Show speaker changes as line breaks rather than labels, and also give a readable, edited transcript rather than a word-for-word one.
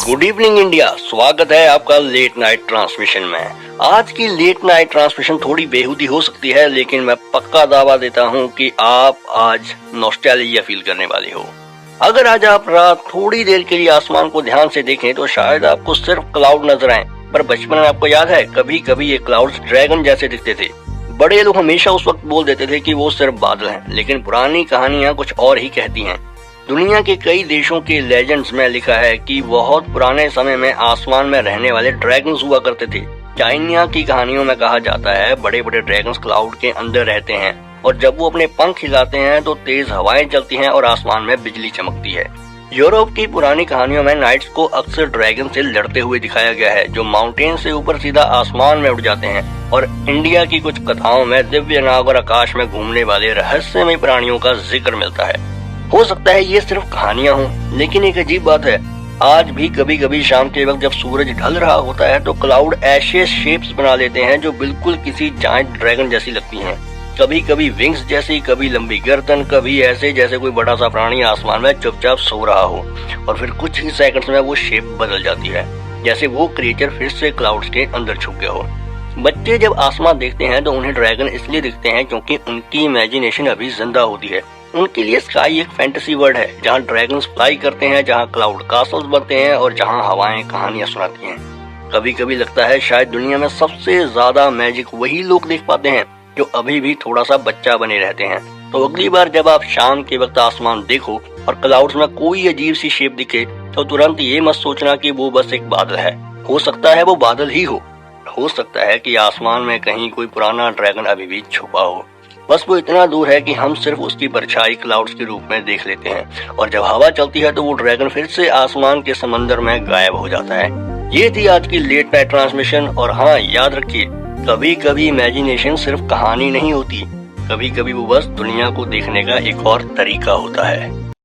Good evening India, स्वागत है आपका लेट नाइट ट्रांसमिशन में। आज की लेट नाइट ट्रांसमिशन थोड़ी बेहूदी हो सकती है, लेकिन मैं पक्का दावा देता हूं कि आप आज नॉस्टैल्जिया फील करने वाले हो। अगर आज आप रात थोड़ी देर के लिए आसमान को ध्यान से देखें तो शायद आपको सिर्फ क्लाउड नजर आए, पर बचपन में आपको याद है कभी कभी ये क्लाउड्स ड्रैगन जैसे दिखते थे। बड़े लोग हमेशा उस वक्त बोल देते थे कि वो सिर्फ बादल हैं, लेकिन पुरानी कहानियां कुछ और ही कहती हैं। दुनिया के कई देशों के लेजेंड्स में लिखा है कि बहुत पुराने समय में आसमान में रहने वाले ड्रैगन्स हुआ करते थे। चाइना की कहानियों में कहा जाता है बड़े बड़े ड्रैगन्स क्लाउड के अंदर रहते हैं और जब वो अपने पंख हिलाते हैं तो तेज हवाएं चलती हैं और आसमान में बिजली चमकती है। यूरोप की पुरानी कहानियों में नाइट्स को अक्सर ड्रैगन से लड़ते हुए दिखाया गया है, जो माउंटेन से ऊपर सीधा आसमान में उड़ जाते हैं। और इंडिया की कुछ कथाओं में दिव्य नाग और आकाश में घूमने वाले रहस्यमय प्राणियों का जिक्र मिलता है। हो सकता है ये सिर्फ कहानियां हों, लेकिन एक अजीब बात है, आज भी कभी कभी शाम के वक्त जब सूरज ढल रहा होता है तो क्लाउड ऐसे शेप्स बना लेते हैं जो बिल्कुल किसी जायंट ड्रैगन जैसी लगती हैं। कभी कभी विंग्स जैसी, कभी लंबी गर्दन, कभी ऐसे जैसे कोई बड़ा सा प्राणी आसमान में चुपचाप सो रहा हो और फिर कुछ ही सेकंड्स में वो शेप बदल जाती है, जैसे वो क्रिएचर फिर से क्लाउड्स के अंदर छुप गया हो। बच्चे जब आसमान देखते हैं तो उन्हें ड्रैगन इसलिए दिखते हैं क्योंकि उनकी इमेजिनेशन अभी जिंदा होती है। उनके लिए स्काई एक फैंटेसी वर्ल्ड है, जहाँ ड्रैगन्स फ्लाई करते हैं, जहाँ क्लाउड कासल्स बनते हैं और जहाँ हवाएं कहानियां सुनाती हैं। कभी कभी लगता है शायद दुनिया में सबसे ज्यादा मैजिक वही लोग देख पाते हैं जो अभी भी थोड़ा सा बच्चा बने रहते हैं। तो अगली बार जब आप शाम के वक्त आसमान देखो और क्लाउड्स में कोई अजीब सी शेप दिखे तो तुरंत ये मत सोचना कि वो बस एक बादल है। हो सकता है वो बादल ही हो सकता है कि आसमान में कहीं कोई पुराना ड्रैगन अभी भी छुपा हो। बस वो इतना दूर है कि हम सिर्फ उसकी परछाई क्लाउड्स के रूप में देख लेते हैं और जब हवा चलती है तो वो ड्रैगन फिर से आसमान के समंदर में गायब हो जाता है। ये थी आज की लेट नाइट ट्रांसमिशन। और हाँ, याद रखिए, कभी कभी इमेजिनेशन सिर्फ कहानी नहीं होती, कभी कभी वो बस दुनिया को देखने का एक और तरीका होता है।